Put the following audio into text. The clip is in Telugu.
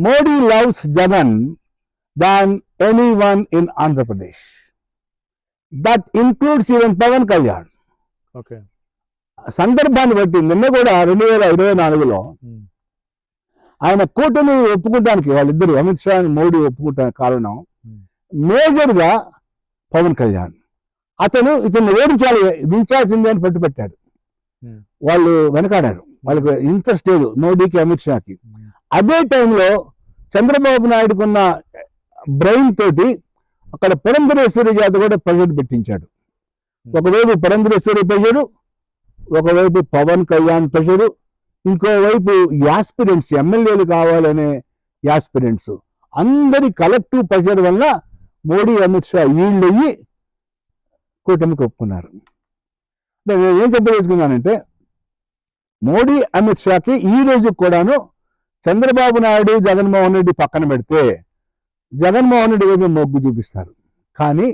Modi loves Jagan than anyone in Andhra Pradesh. That includes even Pawan Kalyan. Okay. సందర్భాన్ని బట్టి నిన్న కూడా 2024లో ఆయన కూటమి ఒప్పుకుంటానికి వాళ్ళిద్దరు అమిత్ షా మోడీ ఒప్పుకుంటానికి కారణం మేజర్గా పవన్ కళ్యాణ్. ఇతను దించాల్సిందే అని పట్టుపెట్టాడు. వాళ్ళు వెనకాడారు, వాళ్ళకి ఇంట్రెస్ట్ లేదు మోడీకి అమిత్ షాకి. అదే టైంలో చంద్రబాబు నాయుడుకున్న బ్రెయిన్ తోటి అక్కడ పురంధరేశ్వరి జాత కూడా ప్రెజర్ పెట్టించాడు. ఒకవైపు పురంధరేశ్వరి ప్రెజరు, ఒకవైపు పవన్ కళ్యాణ్ ప్రెజరు, ఇంకోవైపు యాస్పిరెంట్స్ ఎమ్మెల్యేలు కావాలనే యాస్పిరెంట్స్ అందరి కలెక్టివ్ ప్రెజర్ వల్ల మోడీ అమిత్ షా వీళ్ళయ్యి కూటమికి ఒప్పుకున్నారు. నేను ఏం చెప్పదలుచుకున్నానంటే మోడీ అమిత్ షాకి ఈ రోజు కూడాను చంద్రబాబు నాయుడు జగన్మోహన్ రెడ్డి పక్కన పెడితే జగన్మోహన్ రెడ్డి వైపు మొగ్గు చూపిస్తారు. కానీ